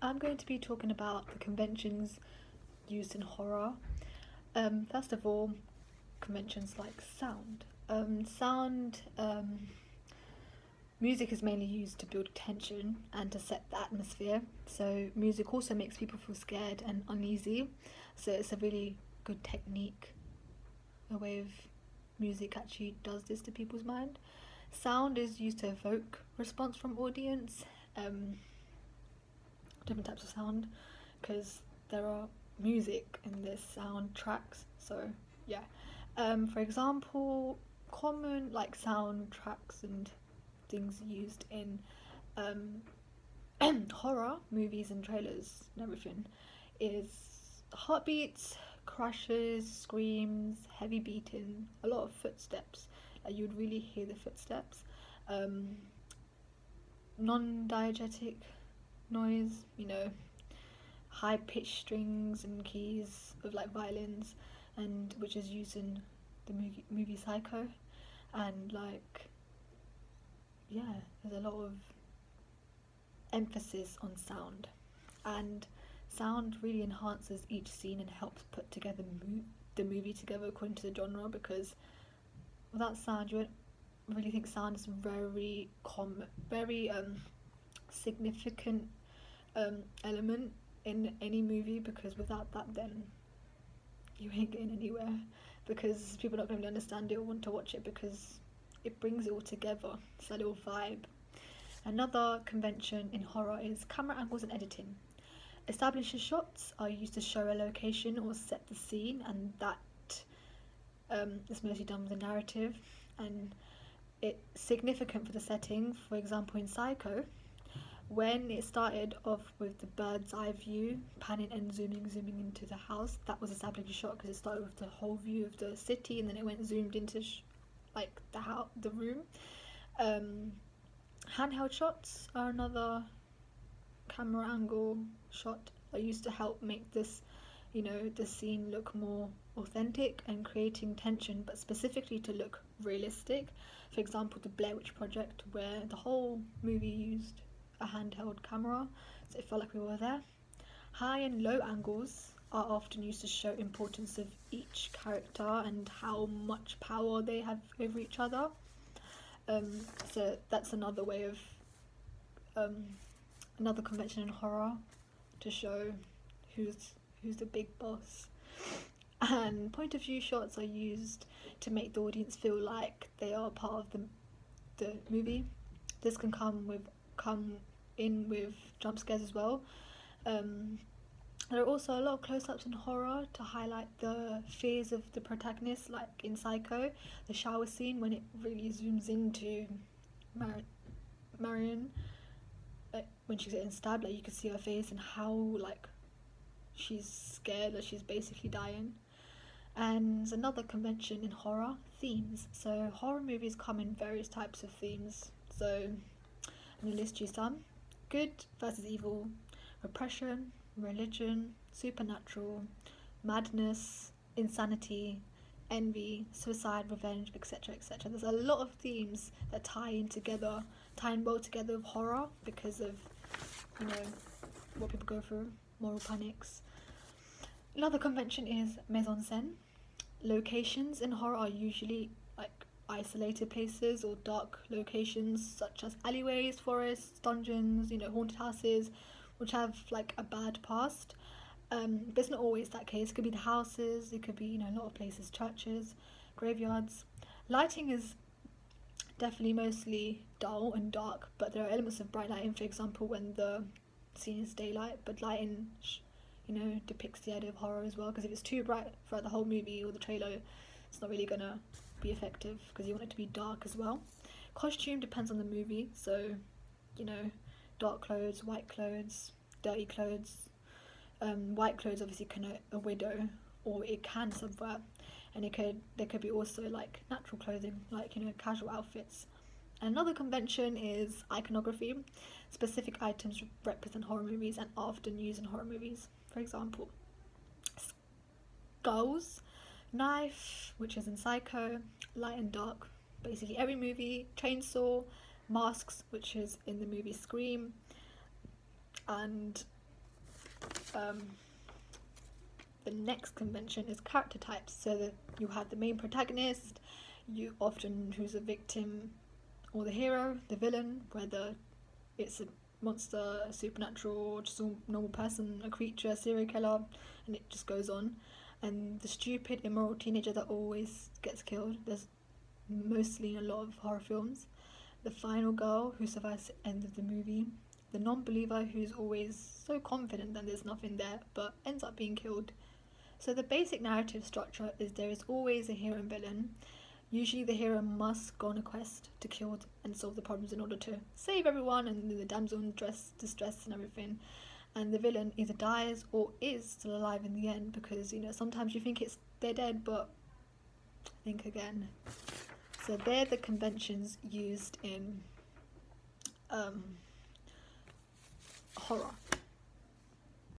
I'm going to be talking about the conventions used in horror. First of all, conventions like sound. Music is mainly used to build tension and to set the atmosphere. So, music also makes people feel scared and uneasy. So, it's a really good technique, a way of music actually does this to people's mind. Sound is used to evoke response from audience. Different types of sound, because there are music in this soundtracks. So yeah, for example, common like soundtracks and things used in um, horror movies and trailers and everything is heartbeats, crashes, screams, heavy beating, a lot of footsteps. Like you'd really hear the footsteps. Um, Non-diegetic noise, high pitched strings and keys of like violins, and which is used in the movie Psycho. And like, yeah, there's a lot of emphasis on sound, and sound really enhances each scene and helps put together the movie together according to the genre, because without sound you won't really think sound is very significant element in any movie, because without that then you ain't getting anywhere, because people are not going to understand it or want to watch it, because it brings it all together. It's a little vibe. Another convention in horror is camera angles and editing. Established shots are used to show a location or set the scene, and that is mostly done with a narrative, and it's significant for the setting. For example, in Psycho, when it started off with the bird's eye view, panning and zooming into the house, that was established shot, because it started with the whole view of the city, and then it went zoomed into like the room. Handheld shots are another camera angle shot, are used to help make this, the scene look more authentic and creating tension, but specifically to look realistic. For example, the Blair Witch Project, where the whole movie used a handheld camera, so it felt like we were there. High and low angles are often used to show importance of each character and how much power they have over each other. So that's another way of another convention in horror, to show who's the big boss. And point of view shots are used to make the audience feel like they are part of the movie. This can come in with jump scares as well. There are also a lot of close-ups in horror to highlight the fears of the protagonist, like in Psycho, the shower scene when it really zooms into Marion, when she's getting stabbed, like you can see her face and how like she's scared that she's basically dying. And another convention in horror, themes. So horror movies come in various types of themes. So I'm going to list you some. Good versus evil, repression, religion, supernatural, madness, insanity, envy, suicide, revenge, etc., etc. There's a lot of themes that tie in well together with horror, because of, what people go through, moral panics. Another convention is mise en scène. Locations in horror are usually like isolated places or dark locations, such as alleyways, forests, dungeons, haunted houses, which have like a bad past. But it's not always that case. It could be the houses, it could be, a lot of places, churches, graveyards. Lighting is definitely mostly dull and dark, but there are elements of bright lighting, for example, when the scene is daylight, but lighting depicts the idea of horror as well, because if it's too bright throughout the whole movie or the trailer, it's not really gonna be effective, because you want it to be dark as well. Costume depends on the movie, so dark clothes, white clothes, dirty clothes. White clothes obviously connote a widow, or it can subvert, and there could be also like natural clothing, like casual outfits. Another convention is iconography. Specific items represent horror movies and are often used in horror movies. For example, skulls, knife, which is in Psycho, light and dark, basically every movie, chainsaw, masks, which is in the movie Scream, and the next convention is character types. So that you have the main protagonist, you often who's a victim, or the hero, the villain, whether it's a monster, a supernatural, just a normal person, a creature, a serial killer, and it just goes on. And the stupid, immoral teenager that always gets killed. There's mostly in a lot of horror films. The final girl who survives the end of the movie. The non-believer who's always so confident that there's nothing there but ends up being killed. So the basic narrative structure is there is always a hero and villain. Usually the hero must go on a quest to kill and solve the problems in order to save everyone, and the damsel in distress and everything. And the villain either dies or is still alive in the end, because, you know, sometimes you think they're dead, but think again. So they're the conventions used in horror.